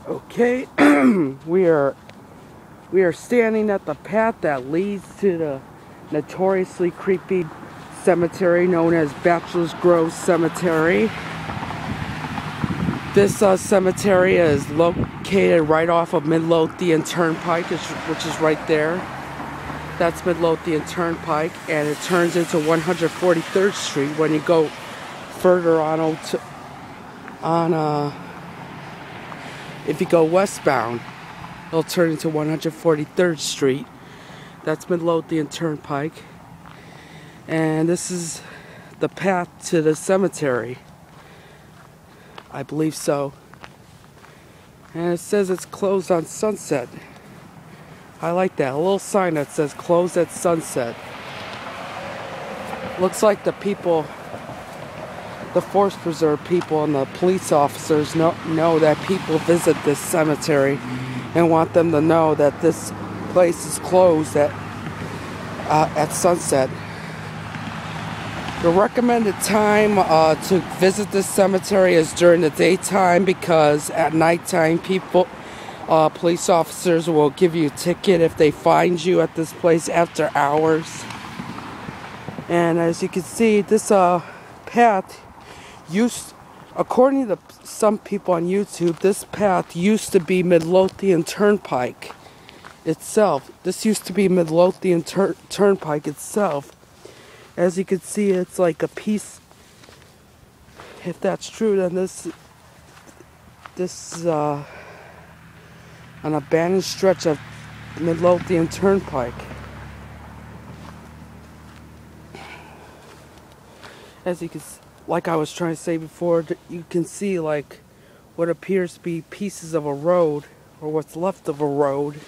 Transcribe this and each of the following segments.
Okay, we are standing at the path that leads to the notoriously creepy cemetery known as Bachelor's Grove Cemetery. This cemetery is located right off of Midlothian Turnpike, which is right there. That's Midlothian Turnpike, and it turns into 143rd Street when you go further if you go westbound. It'll turn into 143rd Street. That's Midlothian Turnpike. And this is the path to the cemetery. I believe so. And it says it's closed on sunset. I like that. A little sign that says closed at sunset. Looks like the people, the Forest Preserve people and the police officers know that people visit this cemetery and want them to know that this place is closed at sunset. The recommended time to visit this cemetery is during the daytime, because at nighttime police officers will give you a ticket if they find you at this place after hours. And as you can see, this path according to some people on YouTube, this path used to be Midlothian Turnpike itself. This used to be Midlothian Turnpike itself. As you can see, it's like a piece. If that's true, then this is an abandoned stretch of Midlothian Turnpike. As you can, like I was trying to say before, you can see like what appears to be pieces of a road, or what's left of a road.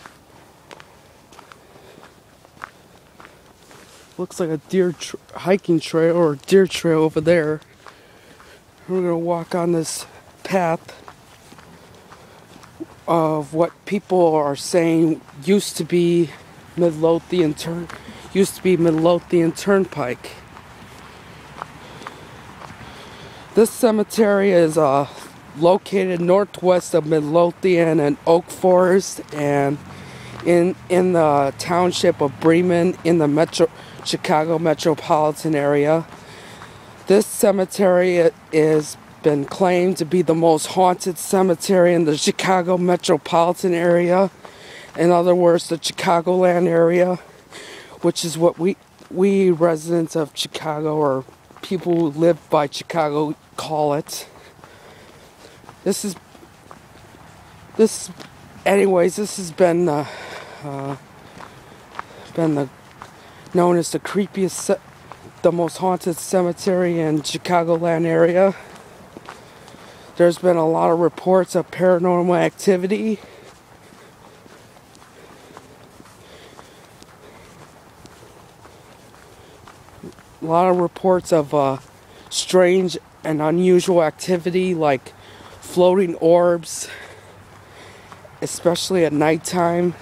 Looks like a deer hiking trail or deer trail over there. We're gonna walk on this path of what people are saying used to be Midlothian Turnpike. This cemetery is located northwest of Midlothian and Oak Forest, and in the township of Bremen in the Chicago metropolitan area. This cemetery has been claimed to be the most haunted cemetery in the Chicago metropolitan area. In other words, the Chicagoland area, which is what we residents of Chicago, or people who live by Chicago, call it. This has been known as the creepiest, the most haunted cemetery in Chicagoland area. There's been a lot of reports of paranormal activity. A lot of reports of strange and unusual activity, like floating orbs, especially at nighttime.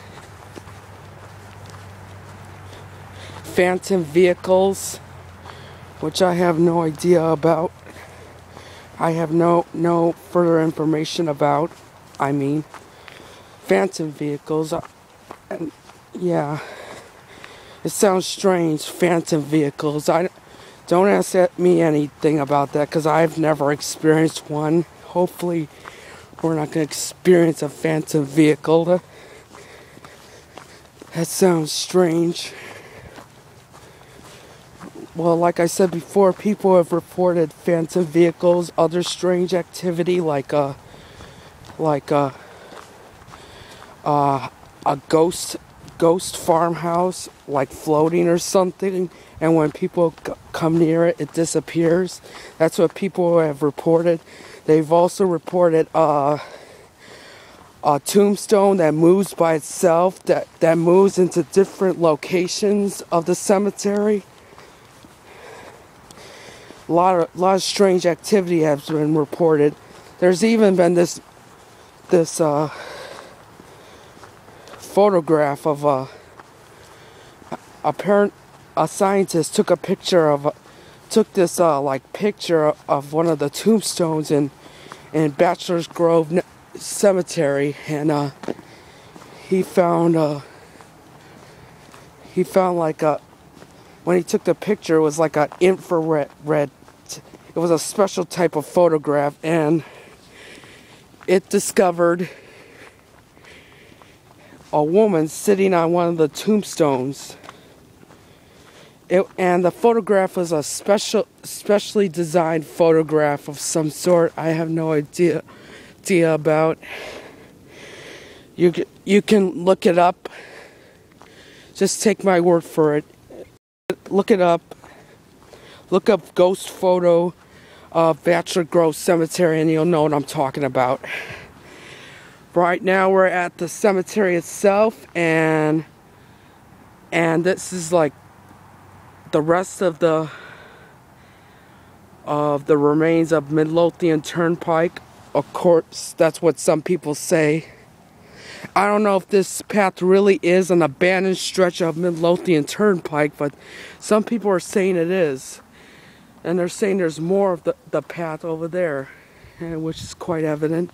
Phantom vehicles, which I have no idea about. I have no further information about. I mean, phantom vehicles, and yeah, it sounds strange. Phantom vehicles. Don't ask me anything about that, because I've never experienced one. Hopefully, we're not going to experience a phantom vehicle. That sounds strange. Well, like I said before, people have reported phantom vehicles, other strange activity like a ghost farmhouse, like floating or something, and when people come near it, it disappears. That's what people have reported. They've also reported a tombstone that moves by itself, that moves into different locations of the cemetery. A lot of strange activity has been reported. There's even been this photograph of a scientist took picture of one of the tombstones in Bachelor's Grove cemetery, and he found like a, when he took the picture, it was like an infrared it was a special type of photograph, and it discovered a woman sitting on one of the tombstones. And the photograph was a specially designed photograph of some sort. I have no idea about. You can look it up. Just take my word for it. Look it up. Look up ghost photo of Bachelor Grove Cemetery, and you'll know what I'm talking about. Right now we're at the cemetery itself, and this is like the rest of the remains of Midlothian Turnpike. Of course, that's what some people say. I don't know if this path really is an abandoned stretch of Midlothian Turnpike, but some people are saying it is. And they're saying there's more of the path over there, which is quite evident.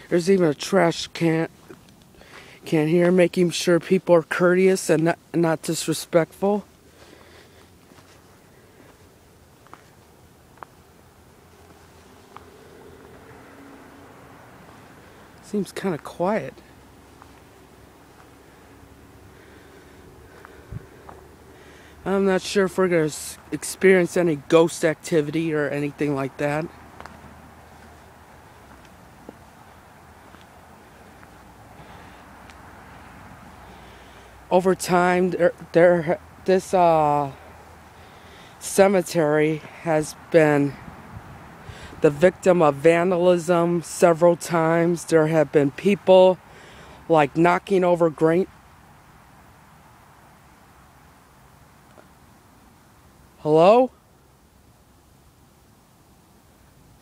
There's even a trash can here, making sure people are courteous and not disrespectful. Seems kind of quiet. I'm not sure if we're going to experience any ghost activity or anything like that. Over time, this cemetery has been the victim of vandalism several times. There have been people like knocking over grain. Hello?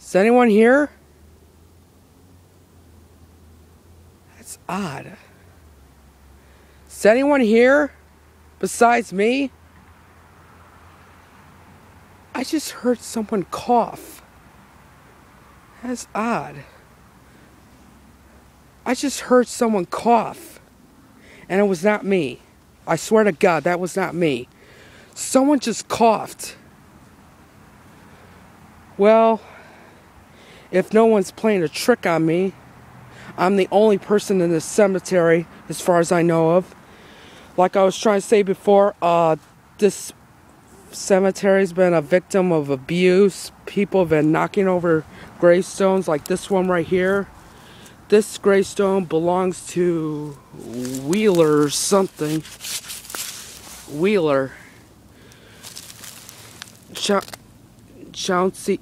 Is anyone here? That's odd. Is anyone here besides me? I just heard someone cough. That's odd. I just heard someone cough, and it was not me. I swear to God, that was not me. Someone just coughed. Well, if no one's playing a trick on me, I'm the only person in this cemetery, as far as I know of. Like I was trying to say before, this cemetery's been a victim of abuse. People have been knocking over gravestones, like this one right here. This gravestone belongs to Wheeler or something. Wheeler. Chauncey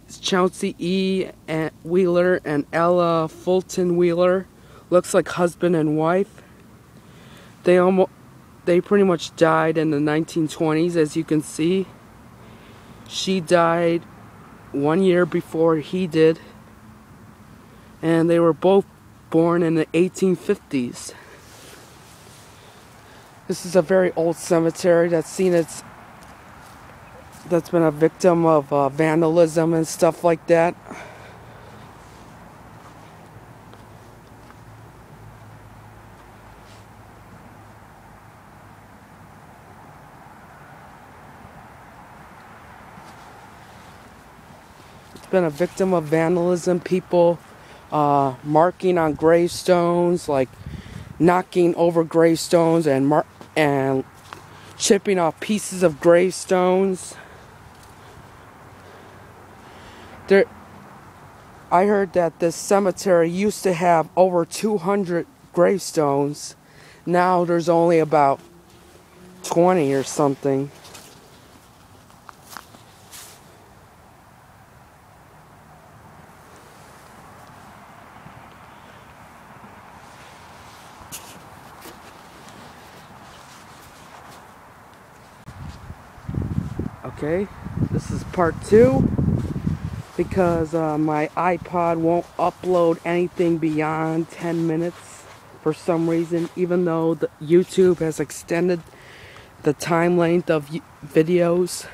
E. and Wheeler and Ella Fulton Wheeler. Looks like husband and wife. They pretty much died in the 1920s, as you can see. She died 1 year before he did. And they were both born in the 1850s. This is a very old cemetery that's been a victim of vandalism and stuff like that. It's been a victim of vandalism. People marking on gravestones, like knocking over gravestones and chipping off pieces of gravestones. I heard that this cemetery used to have over 200 gravestones. Now there's only about 20 or something. Okay, this is part 2. Because my iPod won't upload anything beyond 10 minutes for some reason, even though the YouTube has extended the time length of videos.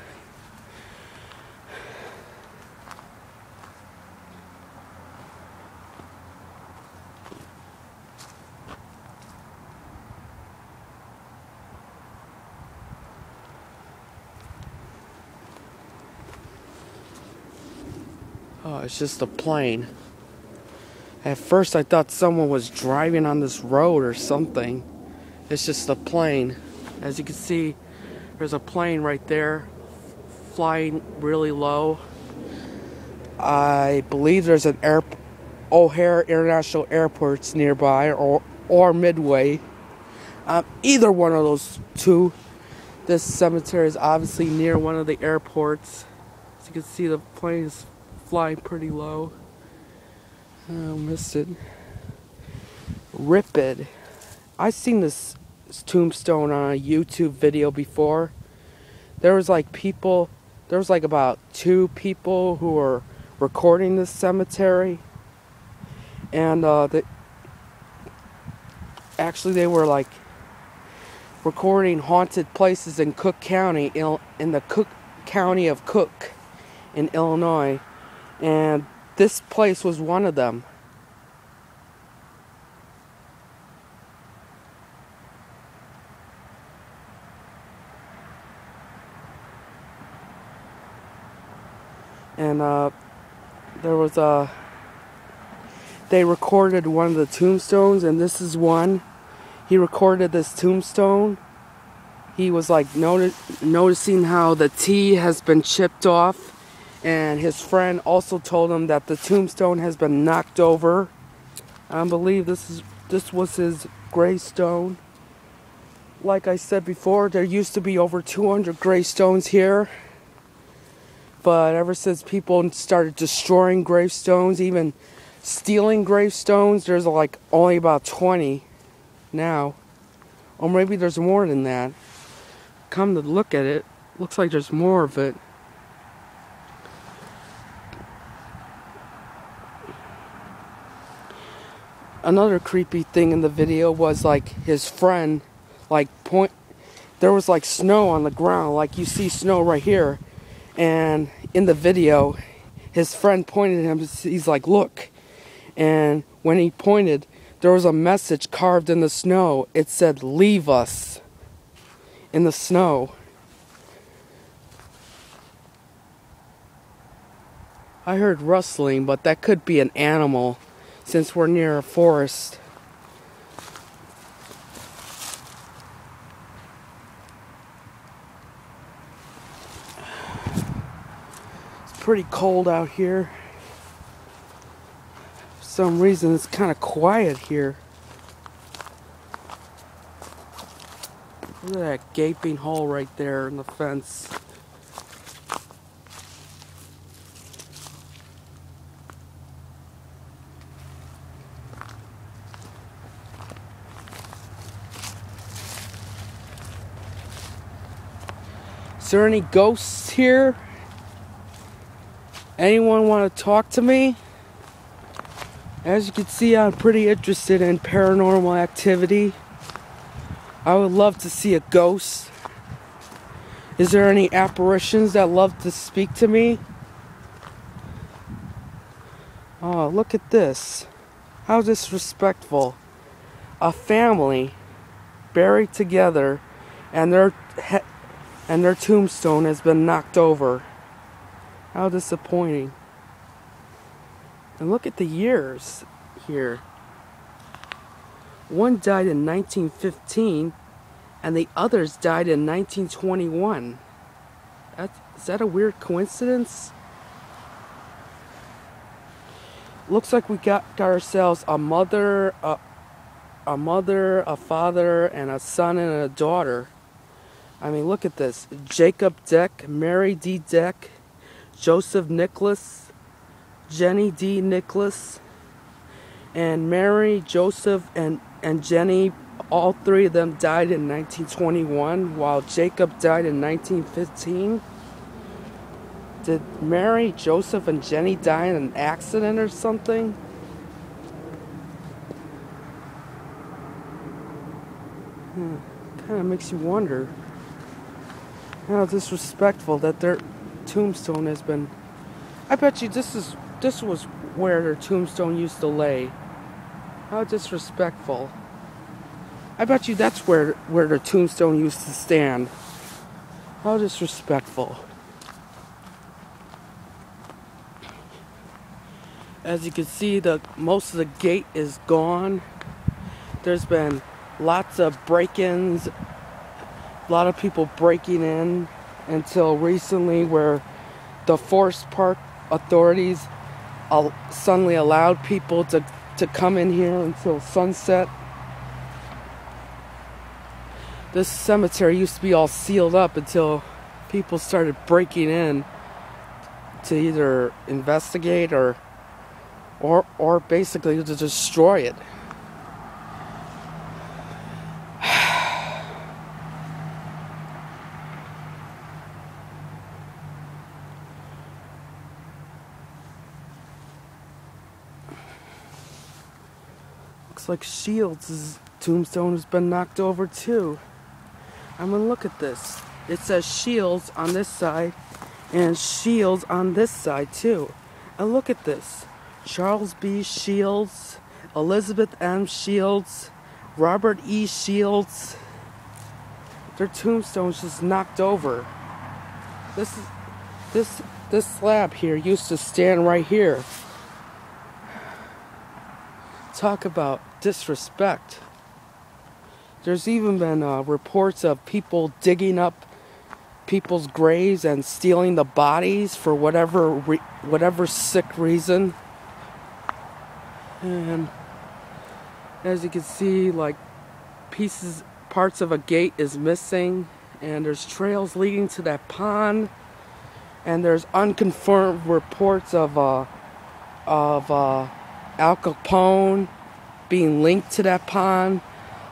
Oh, it's just a plane. At first I thought someone was driving on this road or something. It's just a plane. As you can see, there's a plane right there flying really low. I believe there's an O'Hare International Airport's nearby, or Midway. Either one of those two. This cemetery is obviously near one of the airports. As you can see, the plane is flying pretty low. I missed it. Ripid. I've seen this tombstone on a YouTube video before. There was like about 2 people who were recording this cemetery, and they were like recording haunted places in Cook County, in the Cook County of Cook in Illinois, and this place was one of them. And they recorded one of the tombstones, and this is one. He recorded this tombstone. He was like noticing how the T has been chipped off, and his friend also told him that the tombstone has been knocked over. I believe this was his gravestone. Like I said before, there used to be over 200 gravestones here. But ever since people started destroying gravestones, even stealing gravestones, there's like only about 20 now. Or maybe there's more than that. Come to look at it, looks like there's more of it. Another creepy thing in the video was like his friend, there was like snow on the ground, like you see snow right here. And in the video, his friend pointed at him, he's like, look. And when he pointed, there was a message carved in the snow. It said, leave us, in the snow. I heard rustling, but that could be an animal, since we're near a forest. Pretty cold out here. For some reason it's kind of quiet here. Look at that gaping hole right there in the fence. Is there any ghosts here? Anyone want to talk to me? As you can see, I'm pretty interested in paranormal activity. I would love to see a ghost. Is there any apparitions that love to speak to me? Oh, look at this. How disrespectful. A family buried together, and their tombstone has been knocked over. How disappointing. And look at the years here. One died in 1915, and the others died in 1921. Is that a weird coincidence? Looks like we got ourselves a mother, a father, and a son and a daughter. I mean, look at this. Jacob Deck, Mary D. Deck, Joseph Nicholas, Jenny D. Nicholas, and Mary, Joseph, and Jenny, all 3 of them died in 1921, while Jacob died in 1915. Did Mary, Joseph, and Jenny die in an accident or something? Kind of makes you wonder how disrespectful that their tombstone has been. I bet you this was where their tombstone used to lay. How disrespectful. I bet you that's where their tombstone used to stand. How disrespectful. As you can see, most of the gate is gone. There's been lots of break-ins, a lot of people breaking in until recently, where the Forest Park authorities suddenly allowed people to come in here until sunset. This cemetery used to be all sealed up until people started breaking in to either investigate or basically to destroy it. Looks like Shields' tombstone has been knocked over too. I mean, look at this. It says Shields on this side and Shields on this side too. And look at this. Charles B. Shields, Elizabeth M. Shields, Robert E. Shields. Their tombstone's just knocked over. This slab here used to stand right here. Talk about disrespect. There's even been reports of people digging up people's graves and stealing the bodies for whatever sick reason. And as you can see, like, parts of a gate is missing, and there's trails leading to that pond, and there's unconfirmed reports of Al Capone being linked to that pond.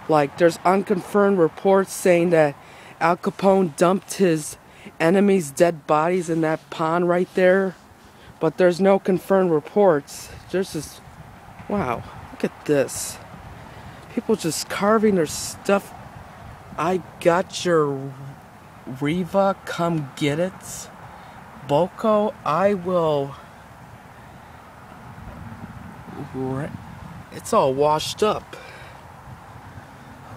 Like, there's unconfirmed reports saying that Al Capone dumped his enemies' dead bodies in that pond right there, but there's no confirmed reports. There's just, wow, look at this. People just carving their stuff. I got your Riva, come get it. Boko, I will. It's all washed up.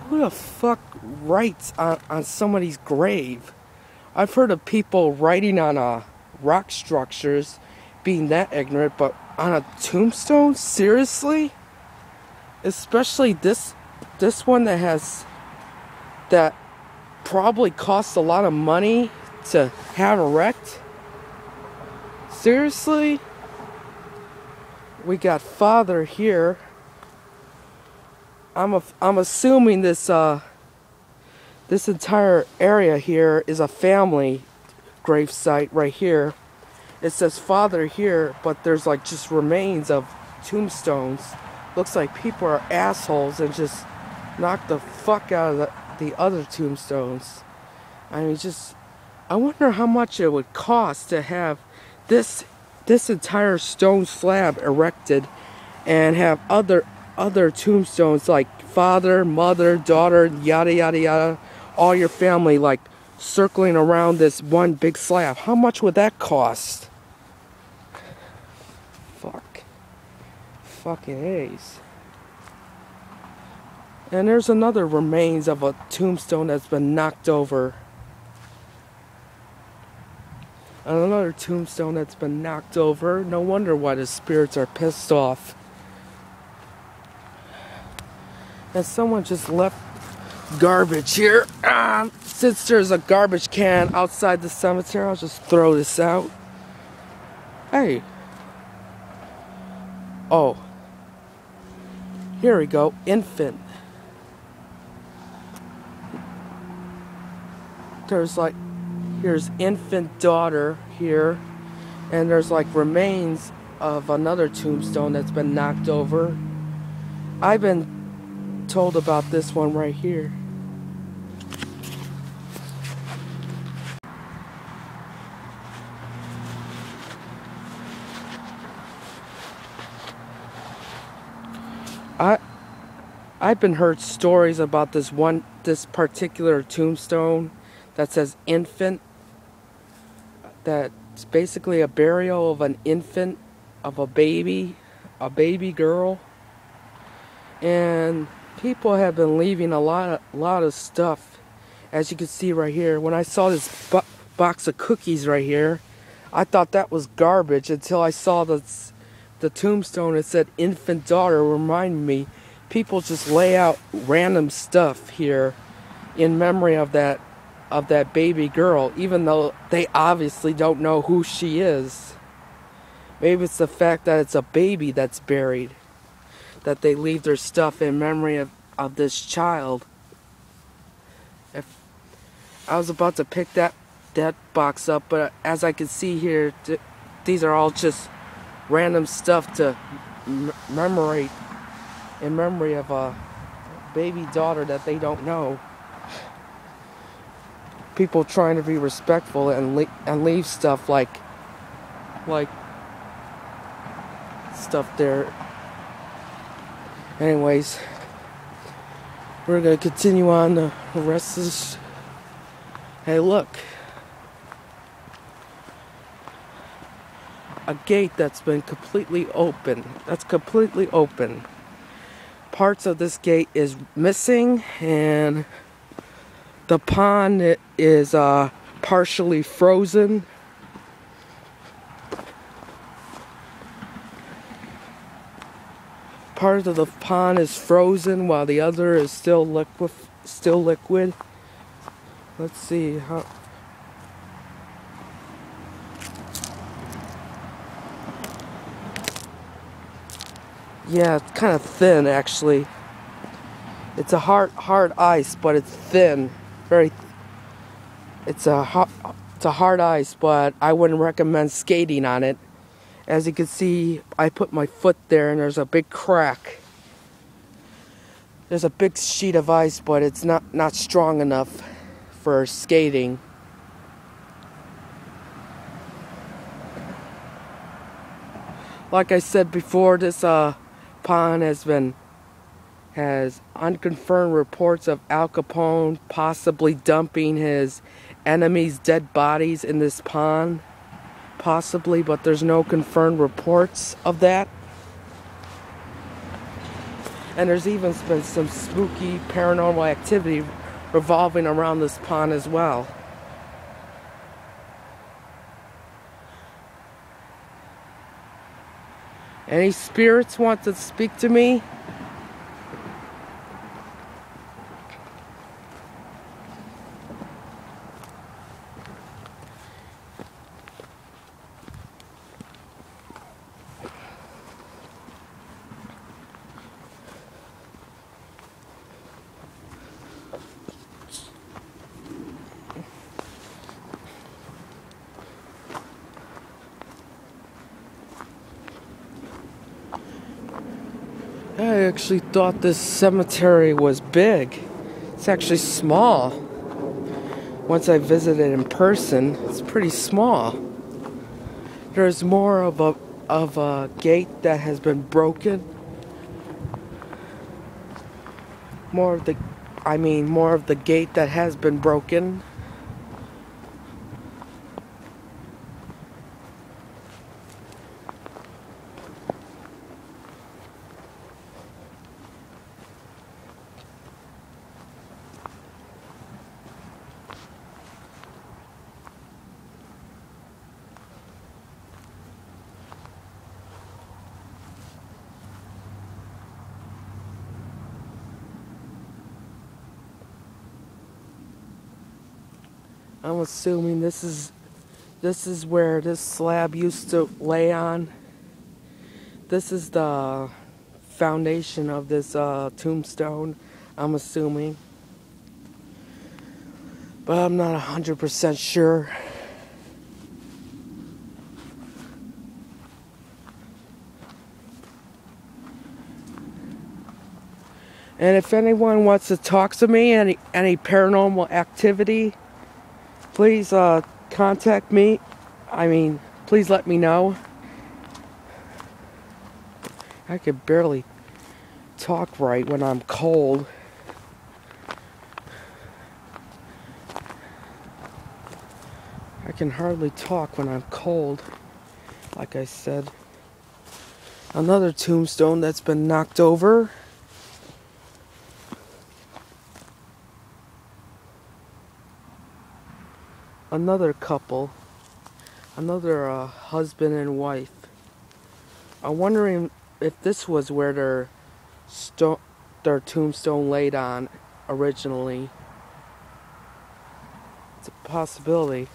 Who the fuck writes on somebody's grave? I've heard of people writing on rock structures being that ignorant, but on a tombstone? Seriously? Especially this one that probably costs a lot of money to have erect? Seriously? We got father here. I'm assuming this entire area here is a family grave site right here. It says father here, but there's like just remains of tombstones. Looks like people are assholes and just knock the fuck out of the other tombstones. I mean, I wonder how much it would cost to have this entire stone slab erected and have other tombstones like father, mother, daughter, yada yada yada, all your family like circling around this one big slab. How much would that cost? Fucking A's. And there's another remains of a tombstone that's been knocked over. And another tombstone that's been knocked over. No wonder why the spirits are pissed off. And someone just left garbage here. Since there's a garbage can outside the cemetery, I'll just throw this out. Hey. Oh. Here we go. Infant. Here's infant daughter here. And there's like remains of another tombstone that's been knocked over. I've been told about this one right here. I've been heard stories about this particular tombstone that says infant. That's basically a burial of an infant, of a baby girl. And people have been leaving a lot of stuff, as you can see right here. When I saw this box of cookies right here, I thought that was garbage until I saw this the tombstone, it said infant daughter, reminded me people just lay out random stuff here in memory of that baby girl, even though they obviously don't know who she is. Maybe it's the fact that it's a baby that's buried, that they leave their stuff in memory of this child. If I was about to pick that box up, but as I can see here, these are all just random stuff to commemorate in memory of a baby daughter that they don't know. People trying to be respectful and leave stuff like stuff there. Anyways, we're gonna continue on the rest of this. Hey, look. A gate that's been completely open. That's completely open. Parts of this gate is missing, and the pond is partially frozen. Part of the pond is frozen while the other is still liquid. Let's see how. Yeah, it's kind of thin actually. It's a hard ice, but it's thin. It's a hard ice, but I wouldn't recommend skating on it. As you can see, I put my foot there and there's a big crack. There's a big sheet of ice, but it's not strong enough for skating. Like I said before, this pond has unconfirmed reports of Al Capone possibly dumping his enemies' dead bodies in this pond. Possibly, but there's no confirmed reports of that. And there's even been some spooky paranormal activity revolving around this pond as well. Any spirits want to speak to me? I actually thought this cemetery was big. It's actually small. Once I visited in person, it's pretty small. There's more of a gate that has been broken. More of the gate that has been broken. I'm assuming this is where this slab used to lay on. This is the foundation of this tombstone, I'm assuming. But I'm not 100% sure. And if anyone wants to talk to me, any paranormal activity, please contact me. Please let me know. I can barely talk right when I'm cold. I can hardly talk when I'm cold. Like I said. Another tombstone that's been knocked over. Another couple, another husband and wife. I'm wondering if this was where their tombstone laid on originally. It's a possibility.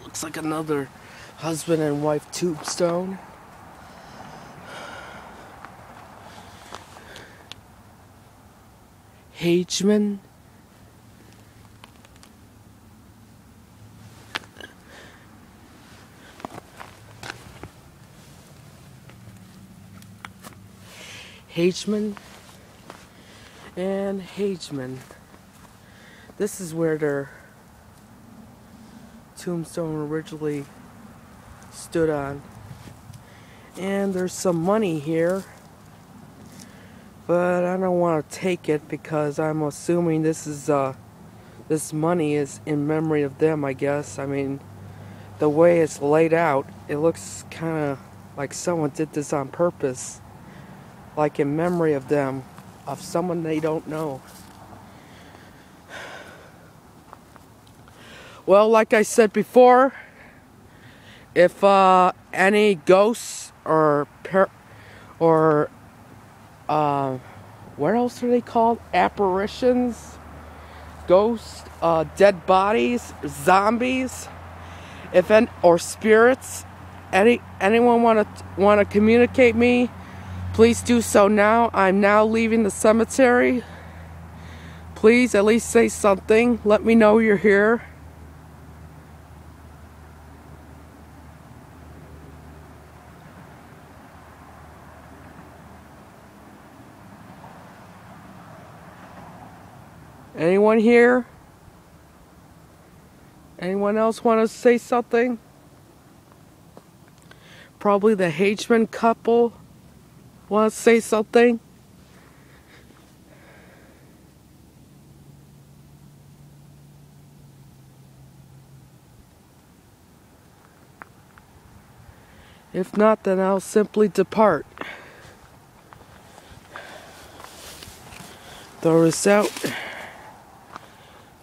Looks like another husband and wife tombstone. Hageman. Hageman and Hageman. This is where their tombstone originally stood on. And there's some money here, but I don't want to take it because I'm assuming this money is in memory of them, I guess. I mean, the way it's laid out, it looks kind of like someone did this on purpose, like in memory of them, of someone they don't know. Well, like I said before, if any ghosts or what else are they called? Apparitions, ghosts, dead bodies, zombies, or spirits. Anyone want to communicate me? Please do so now. I'm now leaving the cemetery. Please at least say something. Let me know you're here. Anyone here? Anyone else want to say something? Probably the Hageman couple want to say something. If not, then I'll simply depart. Throw this out.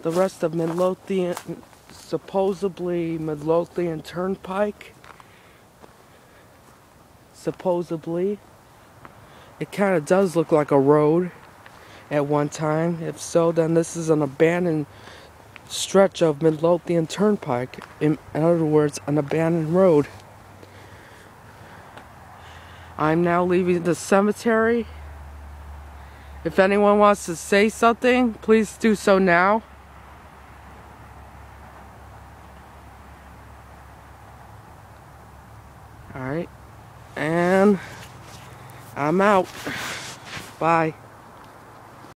The rest of Midlothian, supposedly Midlothian Turnpike. Supposedly. It kind of does look like a road at one time. If so, then this is an abandoned stretch of Midlothian Turnpike. In other words, an abandoned road. I'm now leaving the cemetery. If anyone wants to say something, please do so now. Alright. And I'm out. Bye.